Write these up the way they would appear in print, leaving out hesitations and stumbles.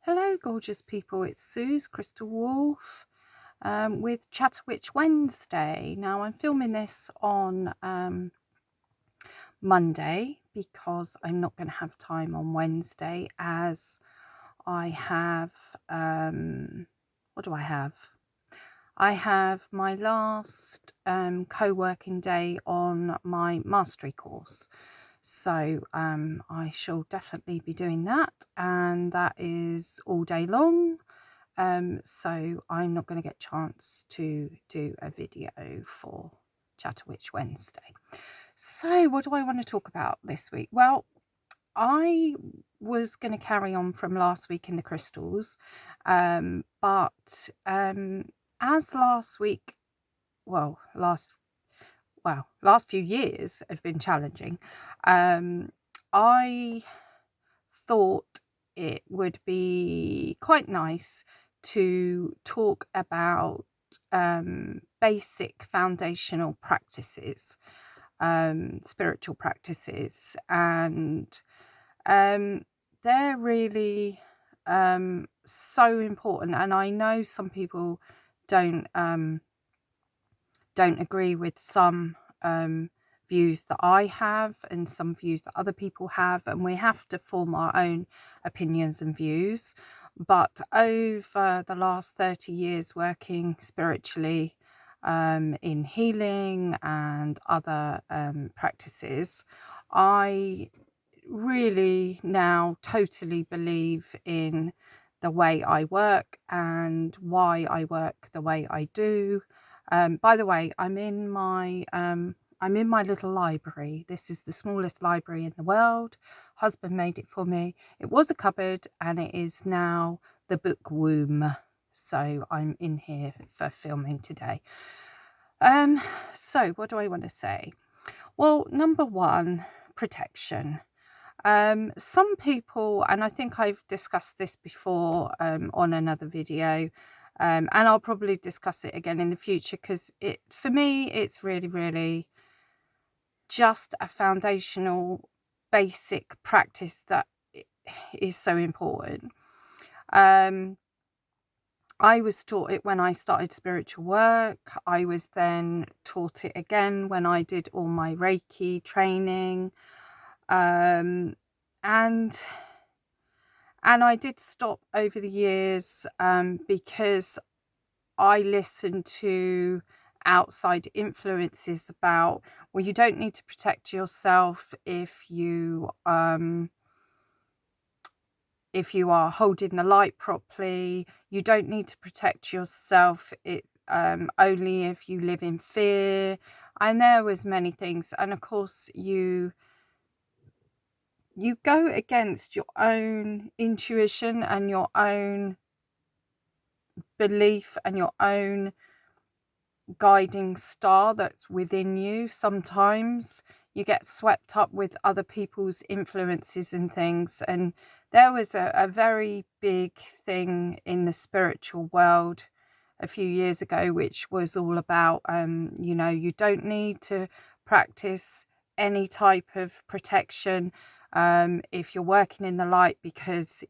Hello, gorgeous people. It's Suze Crystal Wolf with Chatterwitch Wednesday. Now, I'm filming this on Monday because I'm not going to have time on Wednesday as I have, what do I have? I have my last co-working day on my mastery course. So I shall definitely be doing that, and that is all day long. So I'm not going to get a chance to do a video for Chatterwitch Wednesday. So what do I want to talk about this week? Well, I was going to carry on from last week in the crystals, but as last week, last few years have been challenging, I thought it would be quite nice to talk about basic foundational practices, spiritual practices, and they're really so important. And I know some people don't agree with some views that I have and some views that other people have, and we have to form our own opinions and views. But over the last 30 years working spiritually in healing and other practices, I really now totally believe in the way I work and why I work the way I do. By the way, I'm in my little library. This is the smallest library in the world. Husband made it for me. It was a cupboard and it is now the book womb. So I'm in here for filming today. So what do I want to say? Well, number one, protection. Some people, and I think I've discussed this before on another video, and I'll probably discuss it again in the future, because for me, it's really, really just a foundational, basic practice that is so important. I was taught it when I started spiritual work. I was then taught it again when I did all my Reiki training. And I did stop over the years because I listened to outside influences about, well, you don't need to protect yourself if you are holding the light properly. You don't need to protect yourself only if you live in fear. And there was many things. And of course, you go against your own intuition and your own belief and your own guiding star that's within you. Sometimes you get swept up with other people's influences and things. And there was a very big thing in the spiritual world a few years ago, which was all about, you don't need to practice any type of protection if you're working in the light, because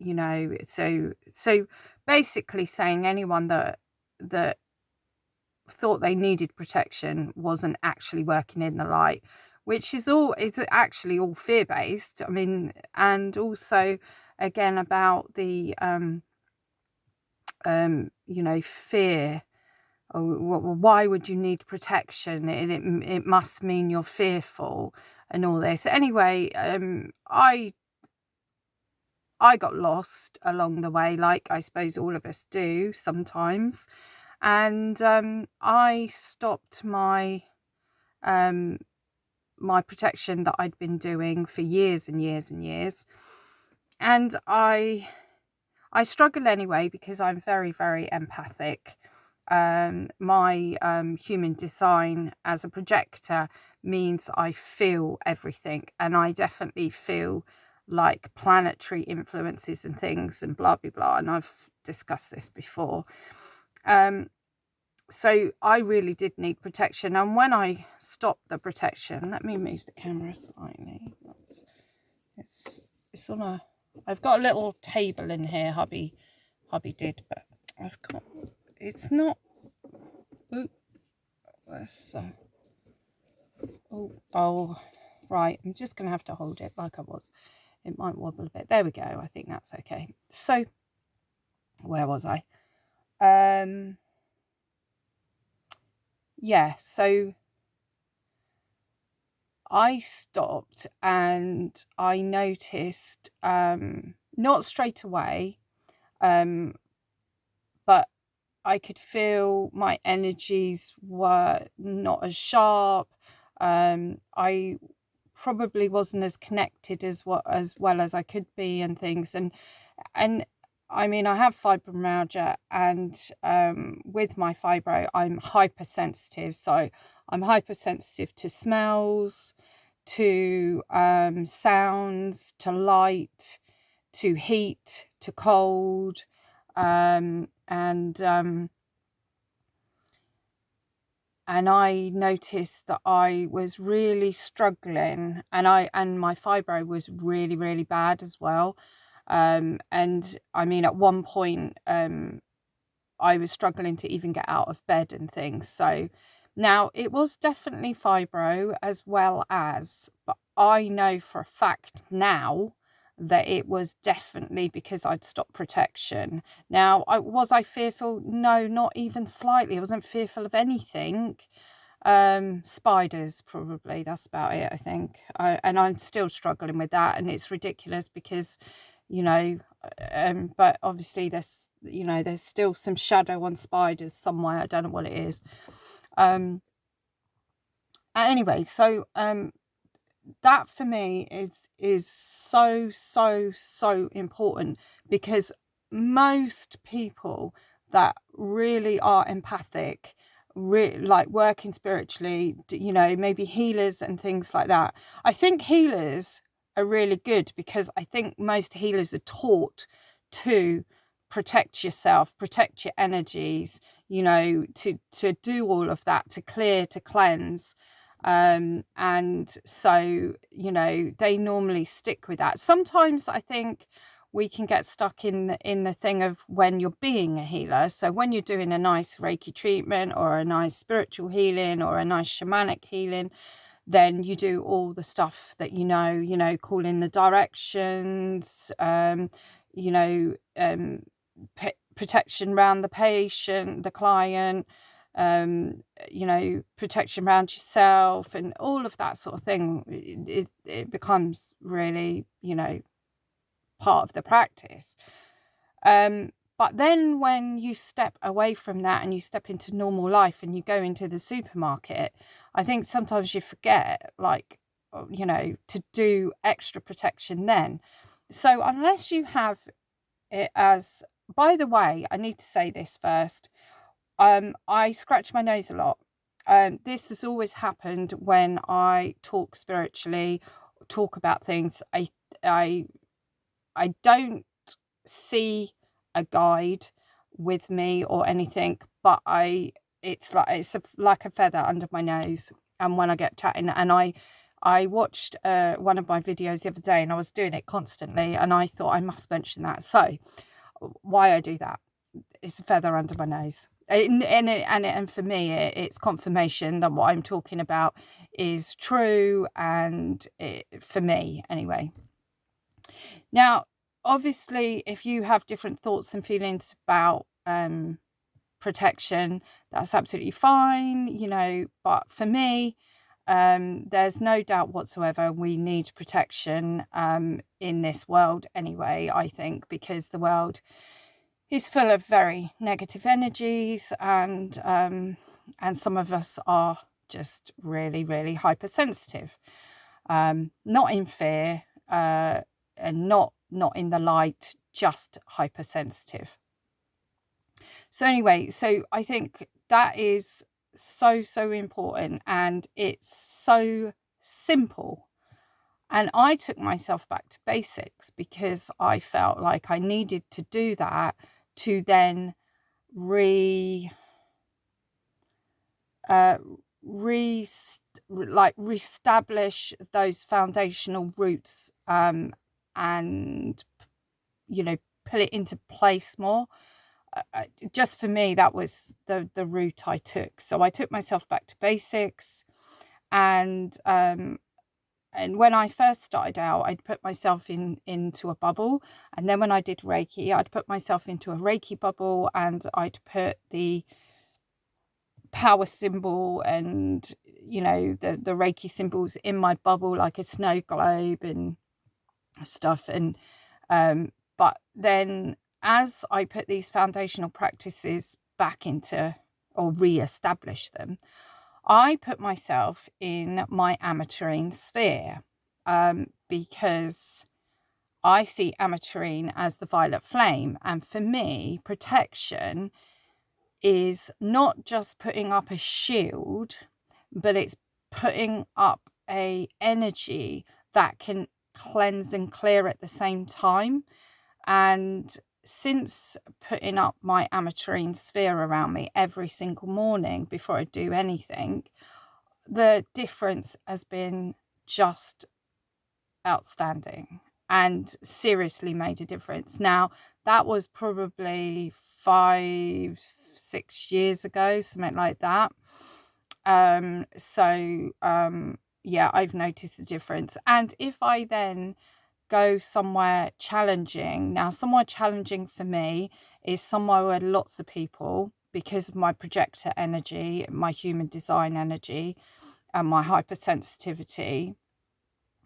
so basically saying anyone that thought they needed protection wasn't actually working in the light, which is actually all fear-based. I mean, and also again about the fear. Why would you need protection? It must mean you're fearful and all this. Anyway, I got lost along the way, like I suppose all of us do sometimes, and I stopped my my protection that I'd been doing for years and years and years, and I struggle anyway because I'm very, very empathic. My human design as a projector means I feel everything, and I definitely feel like planetary influences and things and blah blah blah, and I've discussed this before. So I really did need protection, and when I stopped the protection, let me move the camera slightly. It's on I've got a little table in here, hubby, hubby did, but I've got, it's not, oh, where's, oh, right, I'm just going to have to hold it like I was. It might wobble a bit. There we go. I think that's okay. So, where was I? Yeah, so I stopped and I noticed, not straight away, but I could feel my energies were not as sharp. I probably wasn't as connected as well as I could be, and things. And I mean, I have fibromyalgia, and with my fibro, I'm hypersensitive. So I'm hypersensitive to smells, to sounds, to light, to heat, to cold, and I noticed that I was really struggling, and my fibro was really, really bad as well. And I mean, at one point, I was struggling to even get out of bed and things. So now it was definitely fibro as well as, but I know for a fact now that it was definitely because I'd stopped protection. Now, was I fearful? No, not even slightly. I wasn't fearful of anything. Spiders, probably. That's about it, I think. And I'm still struggling with that, and it's ridiculous because, you know, but obviously there's, you know, there's still some shadow on spiders somewhere. I don't know what it is. Anyway, so that for me is so important, because most people that really are empathic, like working spiritually, you know, maybe healers and things like that. I think healers are really good, because I think most healers are taught to protect yourself, protect your energies, you know, to do all of that, to clear, to cleanse. And so, you know, they normally stick with that. Sometimes I think we can get stuck in the thing of when you're being a healer. So when you're doing a nice Reiki treatment, or a nice spiritual healing, or a nice shamanic healing, then you do all the stuff that, you know, call in the directions, you know, protection around the patient, the client, you know, protection around yourself, and all of that sort of thing. It becomes really, you know, part of the practice. But then when you step away from that and you step into normal life and you go into the supermarket, I think sometimes you forget, like, you know, to do extra protection then. So unless you have it as, by the way, I need to say this first. I scratch my nose a lot. This has always happened when I talk spiritually, talk about things. I don't see a guide with me or anything, but it's like a feather under my nose. And when I get chatting, and I watched one of my videos the other day, and I was doing it constantly, and I thought I must mention that. So why I do that, it's a feather under my nose. And for me, it's confirmation that what I'm talking about is true, and for me anyway. Now, obviously, if you have different thoughts and feelings about protection, that's absolutely fine, you know. But for me, there's no doubt whatsoever we need protection in this world anyway, I think, because the world is full of very negative energies, and some of us are just really, really hypersensitive, not in fear, and not in the light, just hypersensitive. So anyway, so I think that is so important, and it's so simple. And I took myself back to basics because I felt like I needed to do that to then reestablish those foundational roots, and, you know, put it into place more. Just for me, that was the route I took. So I took myself back to basics, and when I first started out, I'd put myself into a bubble, and then when I did Reiki, I'd put myself into a Reiki bubble, and I'd put the power symbol and the Reiki symbols in my bubble, like a snow globe and stuff. And but then as I put these foundational practices back into, or re-establish them, I put myself in my ametrine sphere, because I see ametrine as the violet flame. And for me, protection is not just putting up a shield, but it's putting up a energy that can cleanse and clear at the same time. And since putting up my ametrine sphere around me every single morning before I do anything, the difference has been just outstanding and seriously made a difference. Now, that was probably 5-6 years ago, something like that. Yeah, I've noticed the difference. And if I then go somewhere challenging, now somewhere challenging for me is somewhere where lots of people, because of my projector energy, my human design energy, and my hypersensitivity.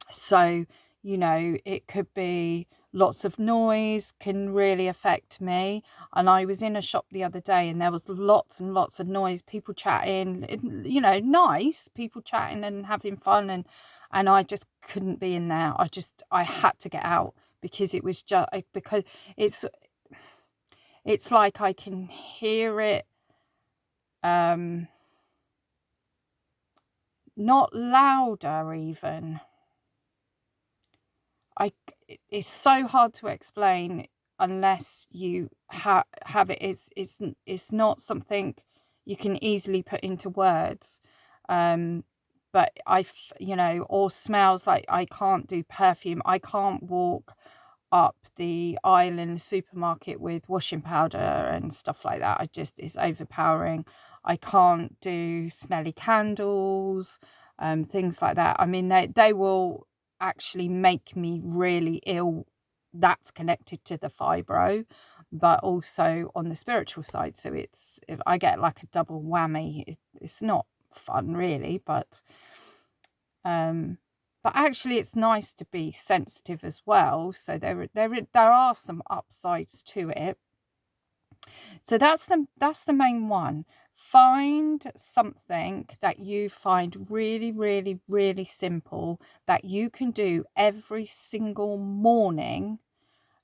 So, it could be lots of noise can really affect me. And I was in a shop the other day, and there was lots and lots of noise, people chatting, nice people chatting and having fun. And I just couldn't be in there. I had to get out, because it was just, because it's like I can hear it, not louder even. It's so hard to explain unless you have it. It's not something you can easily put into words. But or smells, like I can't do perfume. I can't walk up the aisle in the supermarket with washing powder and stuff like that. It's overpowering. I can't do smelly candles, things like that. I mean, they will actually make me really ill. That's connected to the fibro, but also on the spiritual side. So I get like a double whammy. It's not fun really, but actually it's nice to be sensitive as well. So there are some upsides to it. So that's the main one. Find something that you find really, really, really simple that you can do every single morning.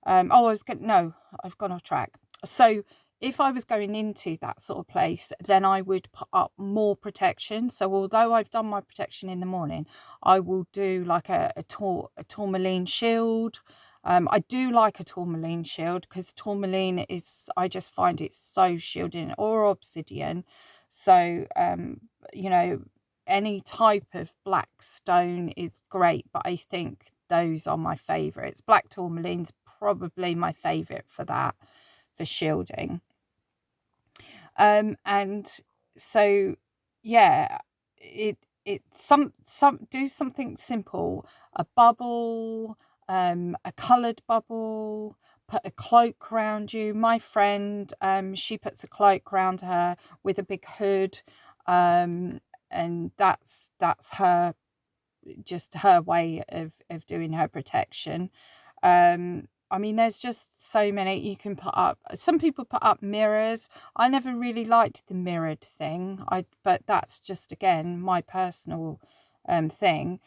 I've gone off track. So if I was going into that sort of place, then I would put up more protection. So although I've done my protection in the morning, I will do like a tourmaline shield. I do like a tourmaline shield, because tourmaline I just find it so shielding, or obsidian. So, any type of black stone is great, but I think those are my favourites. Black tourmaline's probably my favourite for that, for shielding. And so, yeah, do something simple, a bubble, a coloured bubble, put a cloak around you. My friend, she puts a cloak around her with a big hood, and that's her, just her way of doing her protection. I mean, there's just so many you can put up. Some people put up mirrors. I never really liked the mirrored thing. But that's just, again, my personal thing.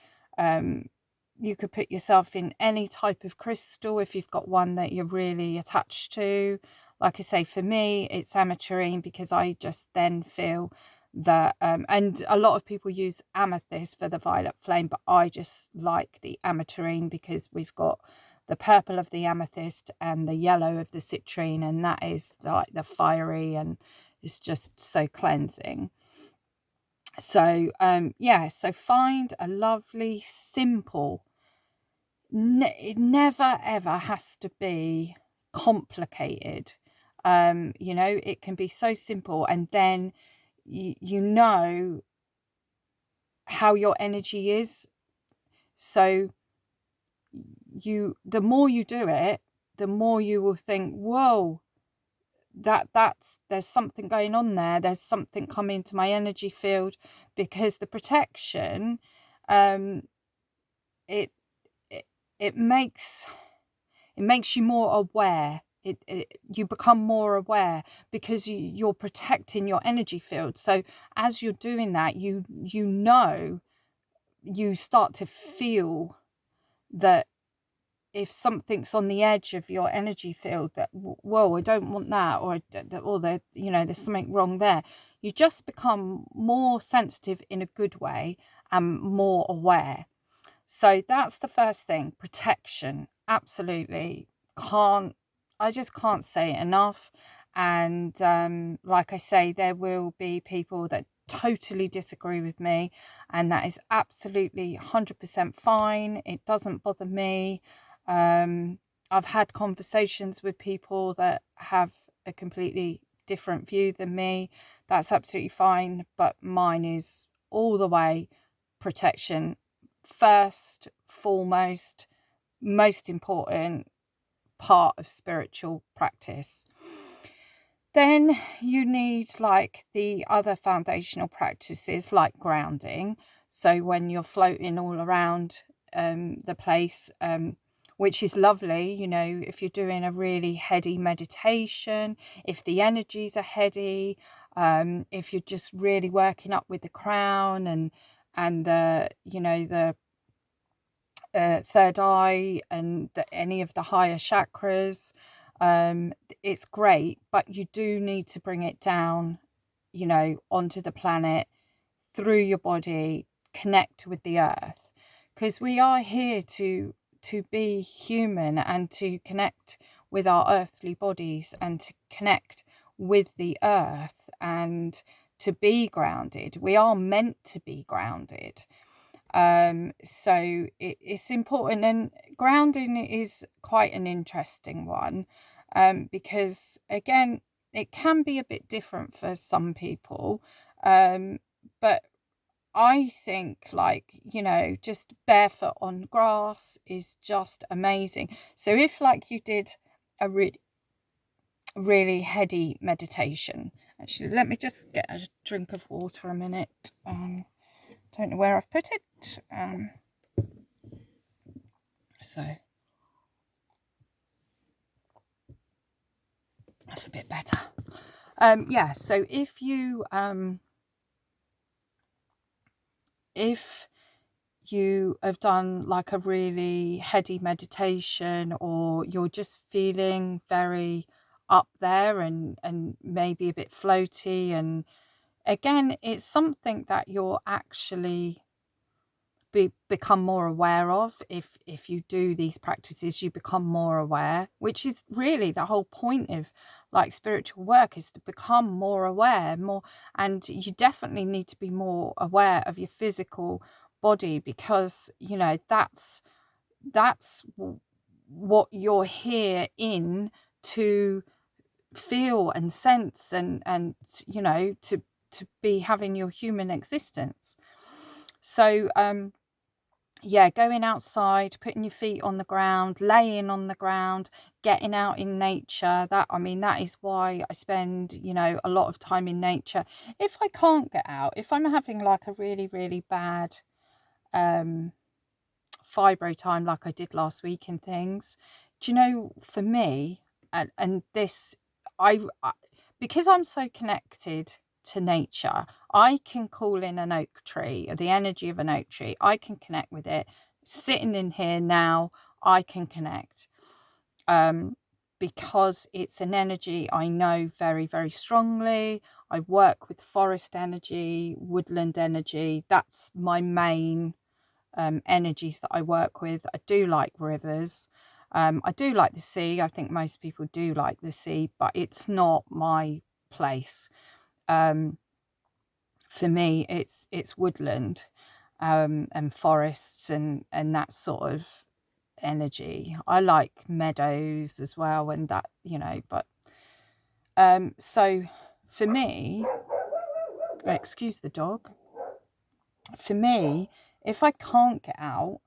You could put yourself in any type of crystal if you've got one that you're really attached to. Like I say, for me, it's ametrine, because I just then feel that, and a lot of people use amethyst for the violet flame, but I just like the ametrine, because we've got the purple of the amethyst and the yellow of the citrine, and that is like the fiery, and it's just so cleansing. So so find a lovely, simple, it never ever has to be complicated. You know, it can be so simple, and then you know how your energy is. So the more you do it, the more you will think, whoa, there's something going on there. There's something coming to my energy field, because the protection, um, it it makes you more aware. You become more aware, because you're protecting your energy field. So as you're doing that, you know, you start to feel that if something's on the edge of your energy field, that, whoa, I don't want that, or there, you know, there's something wrong there. You just become more sensitive in a good way and more aware. So that's the first thing, protection. Absolutely. I just can't say it enough. And like I say, there will be people that totally disagree with me, and that is absolutely 100% fine. It doesn't bother me. I've had conversations with people that have a completely different view than me. That's absolutely fine. But mine is all the way protection. First, foremost, most important part of spiritual practice. Then you need like the other foundational practices like grounding. So when you're floating all around the place, which is lovely, you know, if you're doing a really heady meditation, if the energies are heady, if you're just really working up with the crown and the, you know, the third eye and any of the higher chakras, it's great, but you do need to bring it down, you know, onto the planet, through your body, connect with the earth, because we are here to be human and to connect with our earthly bodies and to connect with the earth and to be grounded. We are meant to be grounded. So it's important, and grounding is quite an interesting one, because again, it can be a bit different for some people, but I think, like, you know, just barefoot on grass is just amazing. So if like you did a really heady meditation, actually, let me just get a drink of water a minute. Don't know where I've put it. So that's a bit better. Yeah, so if you have done like a really heady meditation, or you're just feeling very up there and maybe a bit floaty, and again, it's something that you're actually become more aware of. If you do these practices, you become more aware, which is really the whole point of like spiritual work, is to become more aware, more. And you definitely need to be more aware of your physical body, because you know that's what you're here in to feel and sense, and you know, to be having your human existence. So yeah, going outside, putting your feet on the ground, laying on the ground, getting out in nature. That, I mean, that is why I spend, you know, a lot of time in nature. If I can't get out, if I'm having like a really, really bad fibro time like I did last week and things, do you know, for me, and this, I because I'm so connected to nature, I can call in an oak tree, or the energy of an oak tree. I can connect with it. Sitting in here now, I can connect, because it's an energy I know very, very strongly. I work with forest energy, woodland energy. That's my main energies that I work with. I do like rivers. I do like the sea. I think most people do like the sea, but it's not my place. For me, it's woodland, and forests and that sort of energy. I like meadows as well, and that, but so for me, excuse the dog, for me, if I can't get out,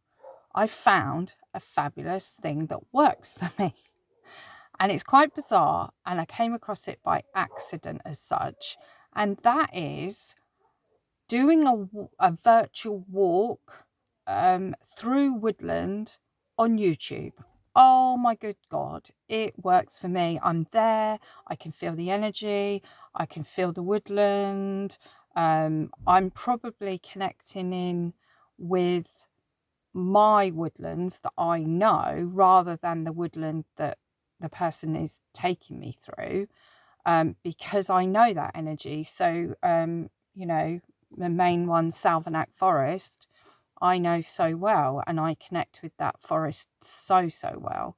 I found a fabulous thing that works for me. And it's quite bizarre, and I came across it by accident as such. And that is doing a virtual walk through woodland on YouTube. Oh my good God, it works for me. I'm there, I can feel the energy, I can feel the woodland. I'm probably connecting in with my woodlands that I know rather than the woodland that the person is taking me through, because I know that energy. So, the main one, Salvanac Forest, I know so well, and I connect with that forest so well.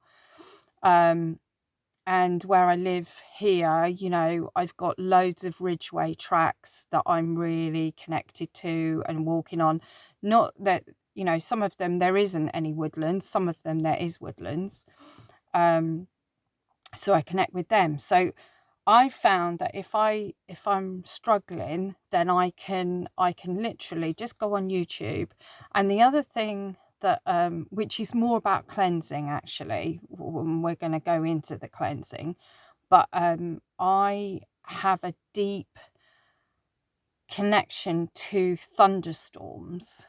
And where I live here, I've got loads of ridgeway tracks that I'm really connected to and walking on. Not that, some of them there isn't any woodlands, some of them there is woodlands. So I connect with them. So I found that if I'm struggling, then I can literally just go on YouTube. And the other thing that which is more about cleansing, actually, when we're going to go into the cleansing, but I have a deep connection to thunderstorms,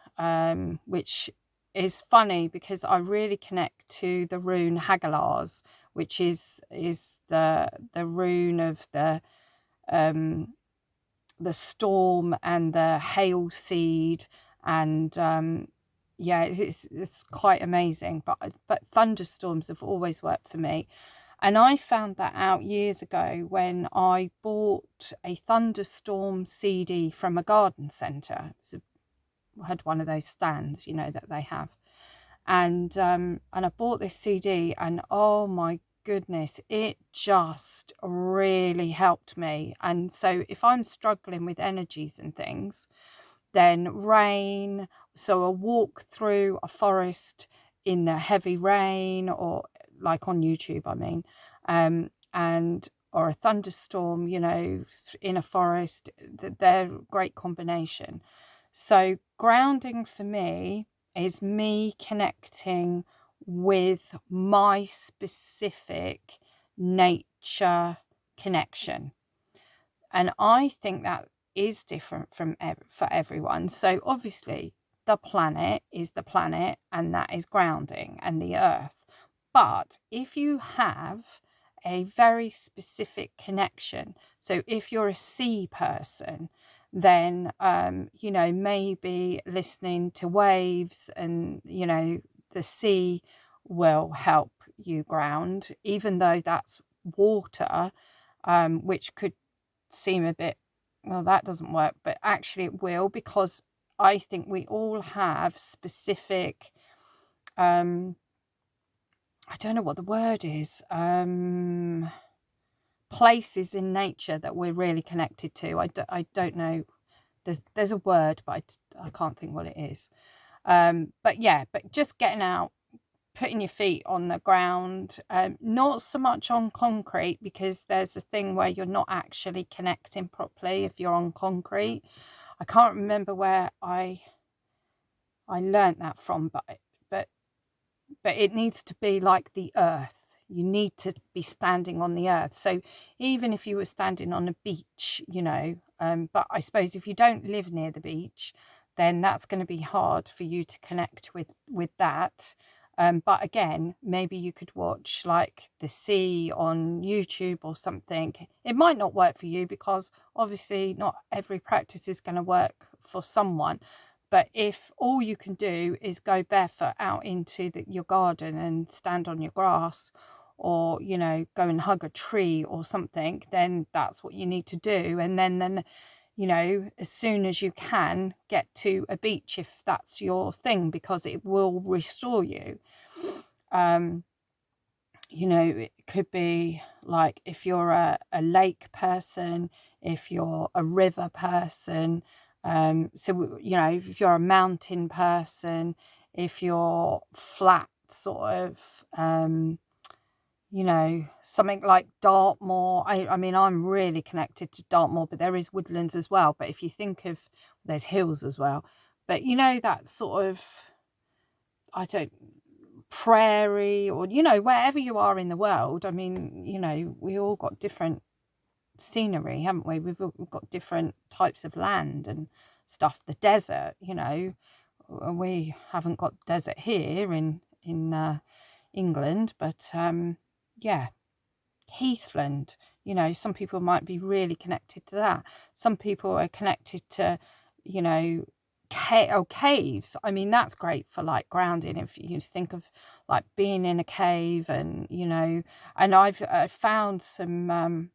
which is funny because I really connect to the rune Hagalaz, which is the rune of the storm and the hail seed, and yeah, it's quite amazing. But thunderstorms have always worked for me. And I found that out years ago when I bought a thunderstorm CD from a garden centre. So I had one of those stands, that they have. And I bought this CD, and oh my goodness, it just really helped me. And so if I'm struggling with energies and things, then rain, so a walk through a forest in the heavy rain, or like on YouTube, I mean, and or a thunderstorm, in a forest, they're a great combination. So grounding for me is me connecting with my specific nature connection. And I think that is different for everyone. So obviously the planet is the planet, and that is grounding, and the earth. But if you have a very specific connection, so if you're a sea person, then maybe listening to waves and the sea will help you ground, even though that's water, which could seem a bit, well, that doesn't work, but actually it will, because I think we all have specific, I don't know what the word is, places in nature that we're really connected to. I don't know, there's a word, but I can't think what it is. But yeah, but just getting out, putting your feet on the ground, not so much on concrete, because there's a thing where you're not actually connecting properly if you're on concrete. I can't remember where I learnt that from, but it needs to be like the earth. You need to be standing on the earth. So even if you were standing on a beach, but I suppose if you don't live near the beach, then that's going to be hard for you to connect with that. But again, maybe you could watch like the sea on YouTube or something. It might not work for you, because obviously not every practice is going to work for someone. But if all you can do is go barefoot out into your garden and stand on your grass, or, go and hug a tree or something, then that's what you need to do. And then, as soon as you can, get to a beach if that's your thing, because it will restore you. It could be like if you're a lake person, if you're a river person, so if you're a mountain person, if you're flat sort of, you know, something like Dartmoor. I mean, I'm really connected to Dartmoor, but there is woodlands as well. But if you think of, there's hills as well. But you know, that sort of, I don't, prairie, or, you know, wherever you are in the world. I mean, you know, we all got different scenery, haven't we? We've got different types of land and stuff. The desert, you know, we haven't got desert here in England, but yeah, heathland. You know, some people might be really connected to that. Some people are connected to, you know, caves. I mean, that's great for like grounding. If you think of like being in a cave, and you know, and I've found some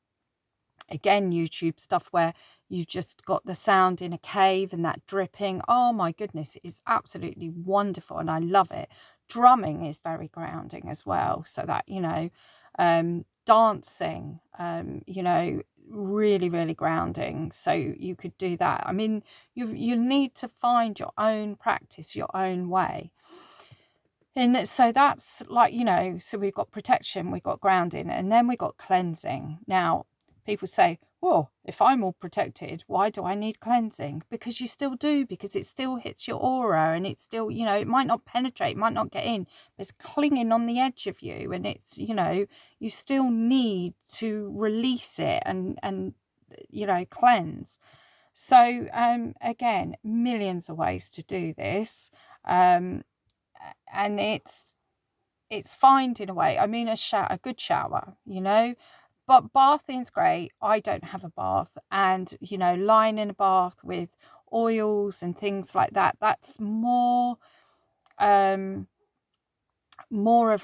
again, YouTube stuff where you've just got the sound in a cave and that dripping. Oh my goodness, it's absolutely wonderful and I love it. Drumming is very grounding as well. So that, you know, dancing, you know, really, really grounding. So you could do that. I mean, you need to find your own practice, your own way. And so that's like, you know, so we've got protection, we've got grounding, and then we've got cleansing. Now, people say, well, if I'm all protected, why do I need cleansing? Because you still do, because it still hits your aura, and it's still, you know, it might not penetrate, might not get in, but it's clinging on the edge of you, and it's, you know, you still need to release it and you know, cleanse. So again, millions of ways to do this. And it's finding a way. I mean, a good shower, you know, but bathing's great. I don't have a bath, and you know, lying in a bath with oils and things like that, that's more of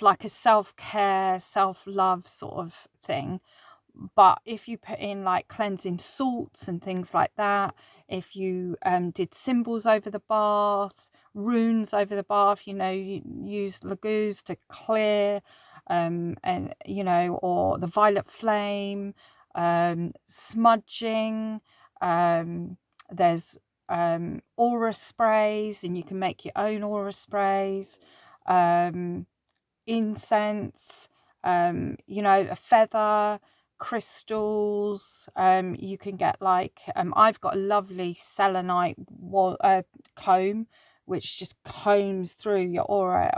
like a self-care, self-love sort of thing. But if you put in like cleansing salts and things like that, if you did symbols over the bath, runes over the bath, you know, you use Laguz to clear, and you know, or the violet flame, smudging, there's aura sprays, and you can make your own aura sprays, incense, you know, a feather, crystals. You can get like, I've got a lovely selenite comb, which just combs through your aura,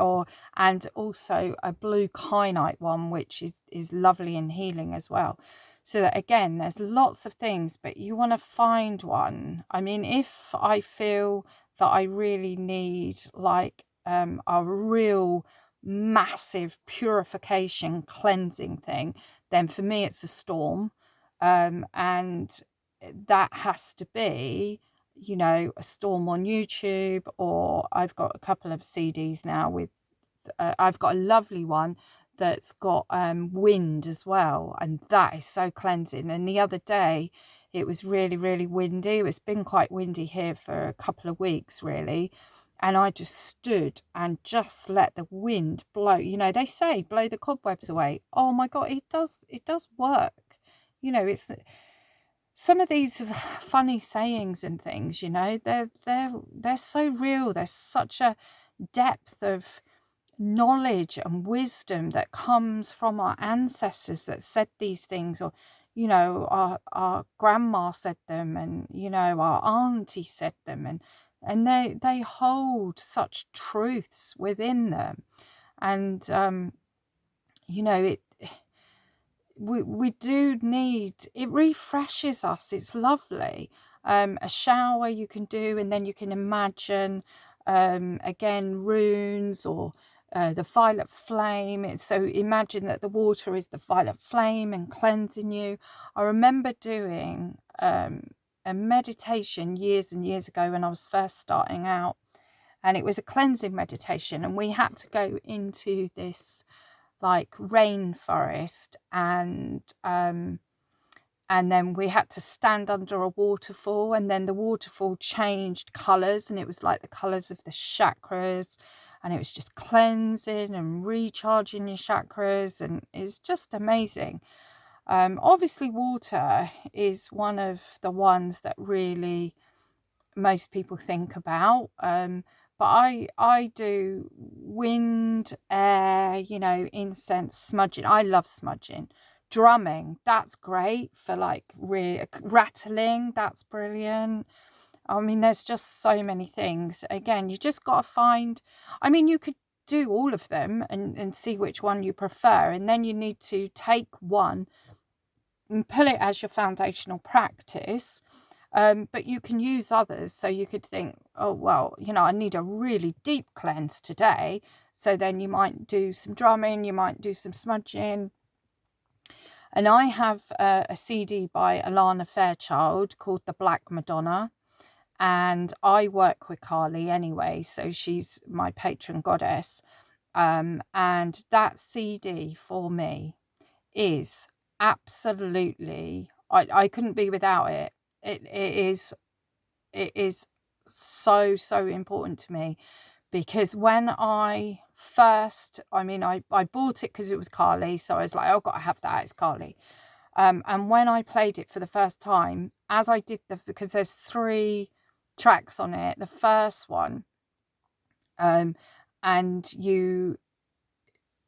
and also a blue kyanite one, which is lovely and healing as well. So that, again, there's lots of things, but you want to find one. I mean, if I feel that I really need like a real massive purification cleansing thing, then for me it's a storm, and that has to be, you know, a storm on YouTube, or I've got a couple of CDs now with I've got a lovely one that's got wind as well, and that is so cleansing. And the other day it was really, really windy. It's been quite windy here for a couple of weeks, really, and I just stood and just let the wind blow. You know, they say blow the cobwebs away. Oh my God, it does work. You know, it's some of these funny sayings and things, you know, they're so real. There's such a depth of knowledge and wisdom that comes from our ancestors that said these things, or you know, our grandma said them, and you know, our auntie said them, and they hold such truths within them. And you know, we do need, it refreshes us. It's lovely. A shower you can do, and then you can imagine again runes, or the violet flame. So imagine that the water is the violet flame and cleansing you. I remember doing a meditation years and years ago when I was first starting out, and it was a cleansing meditation, and we had to go into this like rainforest, and then we had to stand under a waterfall, and then the waterfall changed colors, and it was like the colors of the chakras, and it was just cleansing and recharging your chakras, and it's just amazing. Obviously water is one of the ones that really most people think about, But I do wind, air, you know, incense, smudging. I love smudging. Drumming, that's great for like rattling, that's brilliant. I mean, there's just so many things. Again, you just got to find, I mean, you could do all of them and see which one you prefer. And then you need to take one and pull it as your foundational practice. But you can use others. So you could think, oh, well, you know, I need a really deep cleanse today. So then you might do some drumming, you might do some smudging. And I have a CD by Alana Fairchild called The Black Madonna. And I work with Kali anyway, so she's my patron goddess. And that CD for me is absolutely, I couldn't be without it. It is so important to me, because when I first, I mean, I bought it because it was Kali, so I was like, oh, I've got to have that, it's Kali. And when I played it for the first time, as I did because there's 3 tracks on it, the first one, and you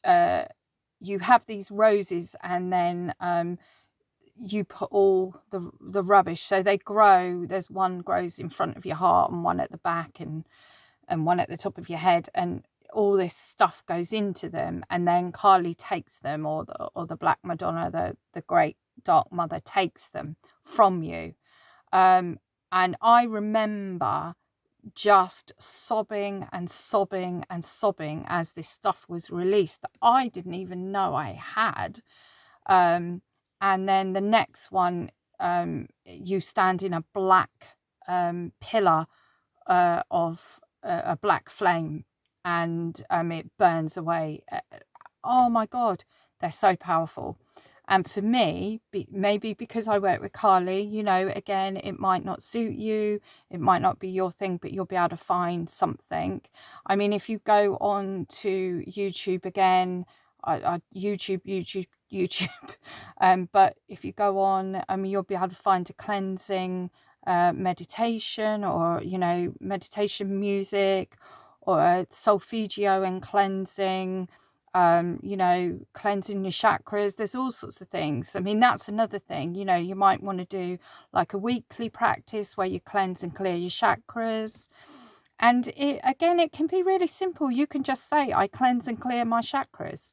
have these roses, and then you put all the rubbish, so they grow. There's one grows in front of your heart, and one at the back, and one at the top of your head, and all this stuff goes into them, and then Kali takes them, or the Black Madonna, the great dark mother, takes them from you. And I remember just sobbing and sobbing and sobbing as this stuff was released that I didn't even know I had. And then the next one, you stand in a black pillar of a black flame, and it burns away. Oh my God, they're so powerful. And for me, maybe because I work with Kali, you know, again, it might not suit you, it might not be your thing, but you'll be able to find something. I mean, if you go on to YouTube again, YouTube. But if you go on, you'll be able to find a cleansing meditation, or, you know, meditation music, or a solfeggio and cleansing. You know, cleansing your chakras. There's all sorts of things. I mean, that's another thing. You know, you might want to do like a weekly practice where you cleanse and clear your chakras. And it can be really simple. You can just say, I cleanse and clear my chakras.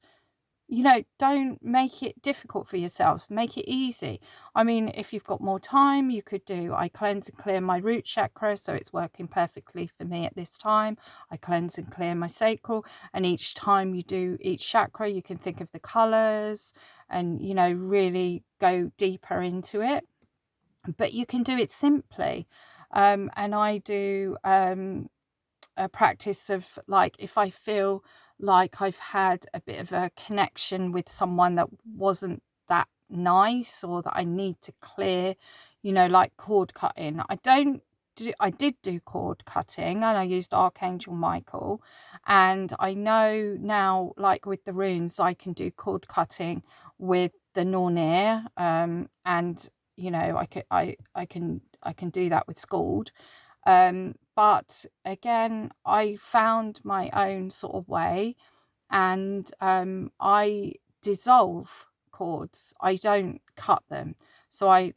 You know, don't make it difficult for yourself. Make it easy. I mean, if you've got more time, you could do, I cleanse and clear my root chakra, so it's working perfectly for me at this time. I cleanse and clear my sacral. And each time you do each chakra, you can think of the colors and, you know, really go deeper into it. But you can do it simply. And I do a practice of, like, if I feel like I've had a bit of a connection with someone that wasn't that nice, or that I need to clear, you know, like cord cutting. I did do cord cutting, and I used Archangel Michael, and I know now, like with the runes, I can do cord cutting with the Nornir, and you know, I can do that with Scald. But again, I found my own sort of way, and I dissolve cords. I don't cut them. So I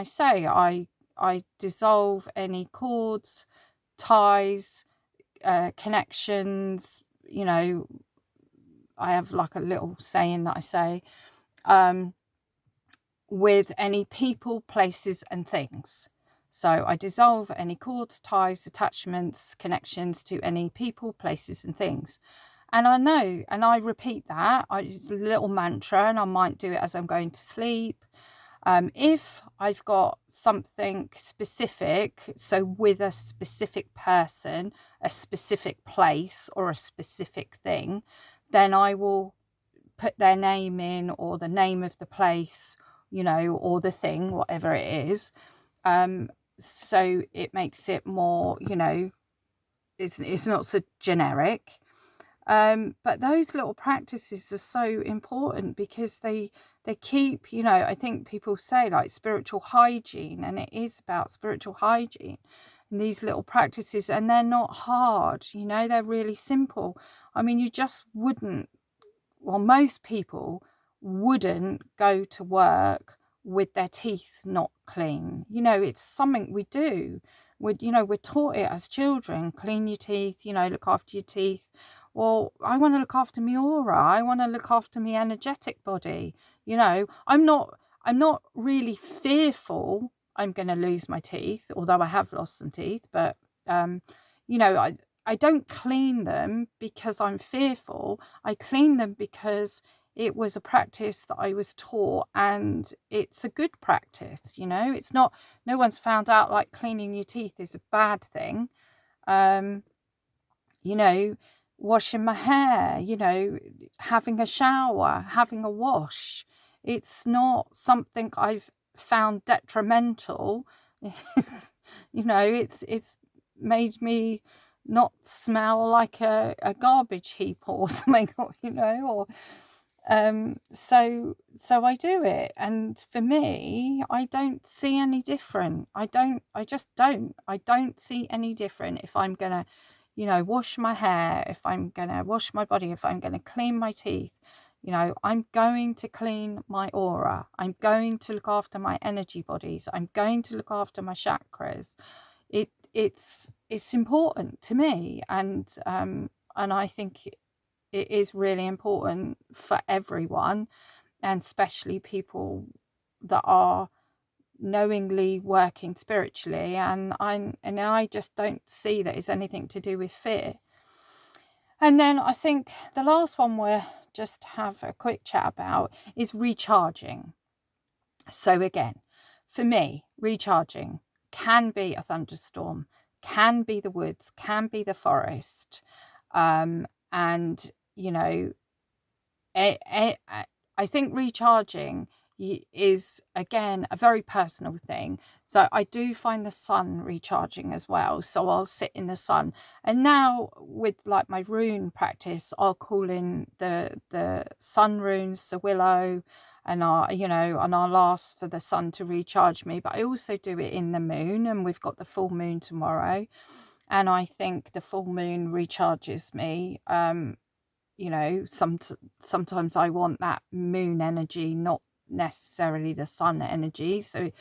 say I dissolve any cords, ties, connections. You know, I have like a little saying that I say, with any people, places, and things. So I dissolve any cords, ties, attachments, connections to any people, places, and things. And I know, and I repeat that. It's a little mantra, and I might do it as I'm going to sleep. If I've got something specific, so with a specific person, a specific place, or a specific thing, then I will put their name in, or the name of the place, you know, or the thing, whatever it is. So it makes it more, you know, it's not so generic. But those little practices are so important, because they keep, you know, I think people say like spiritual hygiene, and it is about spiritual hygiene. these little practices, and they're not hard, you know, they're really simple. I mean, you just wouldn't, well, most people wouldn't go to work with their teeth not clean. You know, it's something we do. We're taught it as children. Clean your teeth, you know, look after your teeth. Well, I want to look after my aura. I want to look after my energetic body. You know, I'm not really fearful I'm going to lose my teeth, although I have lost some teeth, but you know, I don't clean them because I'm fearful. I clean them because it was a practice that I was taught, and it's a good practice. You know, it's not, no one's found out like cleaning your teeth is a bad thing. You know, washing my hair, you know, having a shower, having a wash. It's not something I've found detrimental. You know, it's made me not smell like a garbage heap or something, you know, or so I do it, and for me, I don't see any different. I just don't see any different if I'm gonna, you know, wash my hair, if I'm gonna wash my body, if I'm gonna clean my teeth. You know, I'm going to clean my aura. I'm going to look after my energy bodies. I'm going to look after my chakras. It's important to me, and I think it is really important for everyone, and especially people that are knowingly working spiritually. And I just don't see that it's anything to do with fear. And then I think the last one we'll just have a quick chat about is recharging. So again, for me, recharging can be a thunderstorm, can be the woods, can be the forest. And, you know, I think recharging is, again, a very personal thing. So I do find the sun recharging as well. So I'll sit in the sun. And now with like my rune practice, I'll call in the sun runes, so willow, and I'll ask for the sun to recharge me. But I also do it in the moon, and we've got the full moon tomorrow. And I think the full moon recharges me. You know, sometimes I want that moon energy, not necessarily the sun energy. So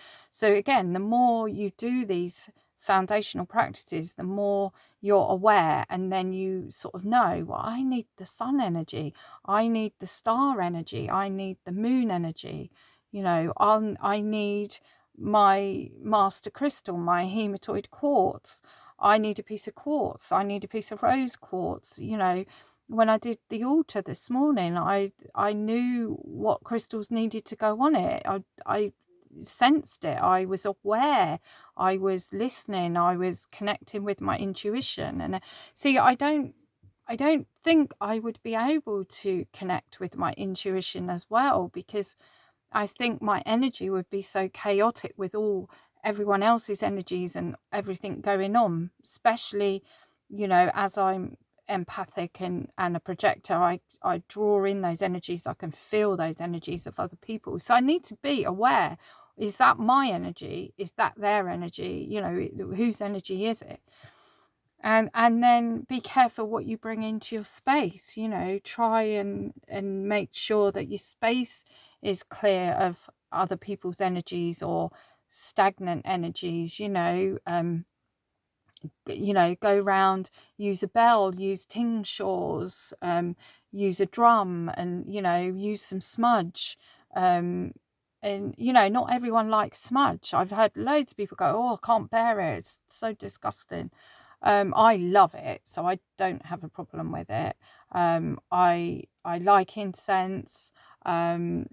again, the more you do these foundational practices, the more you're aware, and then you sort of know, well, I need the sun energy, I need the star energy, I need the moon energy. You know, I need my master crystal, my hematoid quartz. I need a piece of quartz, I need a piece of rose quartz. You know, when I did the altar this morning, I knew what crystals needed to go on it. I sensed it. I was aware. I was listening. I was connecting with my intuition. And see, I don't think I would be able to connect with my intuition as well, because I think my energy would be so chaotic with everyone else's energies and everything going on, especially, you know, as I'm empathic and a projector, I draw in those energies. I can feel those energies of other people. So I need to be aware. Is that my energy? Is that their energy? You know, whose energy is it? And then be careful what you bring into your space. You know, try and make sure that your space is clear of other people's energies or stagnant energies. Go round, use a bell, use tingshaws, use a drum, and, you know, use some smudge. And, you know, not everyone likes smudge. I've heard loads of people go, oh, I can't bear it, it's so disgusting. I love it, so I don't have a problem with it. I like incense, but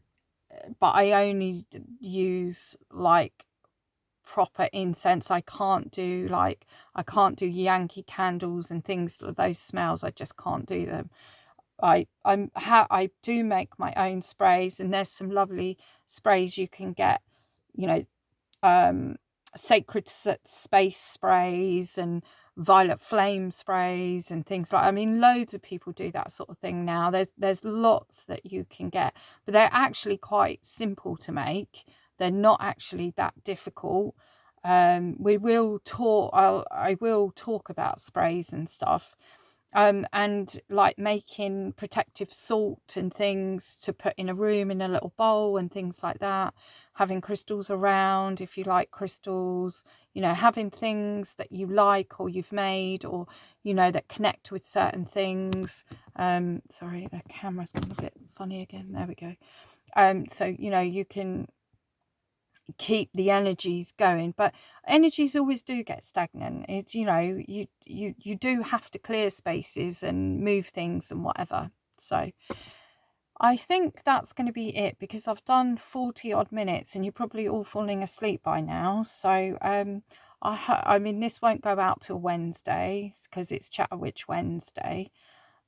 I only use like proper incense. I can't do Yankee candles and things, those smells. I just can't do them. I do make my own sprays, and there's some lovely sprays you can get, you know, sacred space sprays and violet flame sprays and things like, I mean, loads of people do that sort of thing now. There's lots that you can get, but they're actually quite simple to make. They're not actually that difficult. We will talk, I will talk about sprays and stuff, and like making protective salt and things to put in a room in a little bowl and things like that, having crystals around if you like crystals, you know, having things that you like or you've made, or you know, that connect with certain things. Sorry, the camera's gone a bit funny again. There we go. So you know, you can keep the energies going, but energies always do get stagnant. It's, you know, you do have to clear spaces and move things and whatever. So I think that's going to be it, because I've done 40 odd minutes and you're probably all falling asleep by now. So I mean, this won't go out till Wednesday because it's Chatterwitch Wednesday.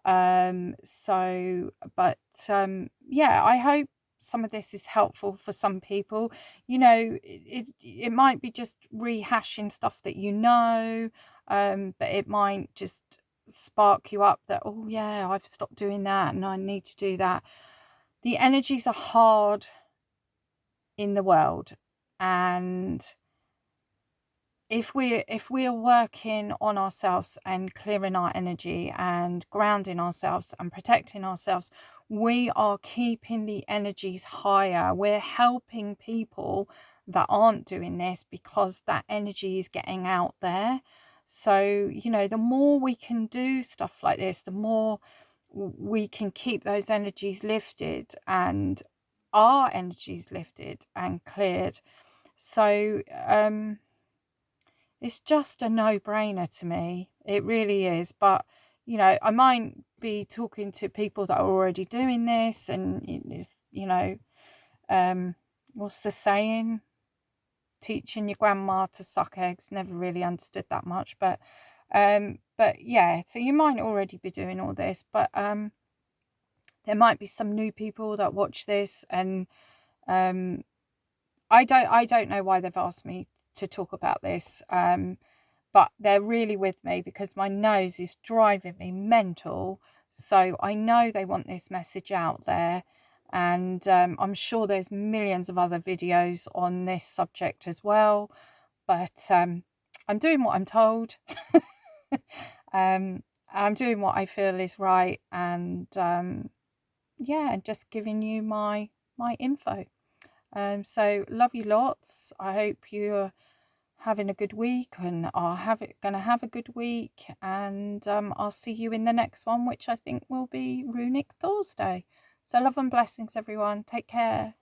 So but yeah, I hope some of this is helpful for some people. You know, it might be just rehashing stuff that you know, but it might just spark you up that, oh yeah, I've stopped doing that and I need to do that. The energies are hard in the world, and if we're working on ourselves and clearing our energy and grounding ourselves and protecting ourselves, we are keeping the energies higher. We're helping people that aren't doing this because that energy is getting out there. So, you know, the more we can do stuff like this, the more we can keep those energies lifted and our energies lifted and cleared. So, it's just a no-brainer to me. It really is. But, you know, I might be talking to people that are already doing this, and it's, you know, what's the saying? Teaching your grandma to suck eggs. Never really understood that much, but yeah, so you might already be doing all this, but there might be some new people that watch this, and I don't know why they've asked me to talk about this. But they're really with me because my nose is driving me mental. So I know they want this message out there. And I'm sure there's millions of other videos on this subject as well. But I'm doing what I'm told. I'm doing what I feel is right. And yeah, just giving you my info. So love you lots. I hope you're having a good week and are gonna have a good week, and I'll see you in the next one, which I think will be Runic Thursday. So love and blessings, everyone. Take care.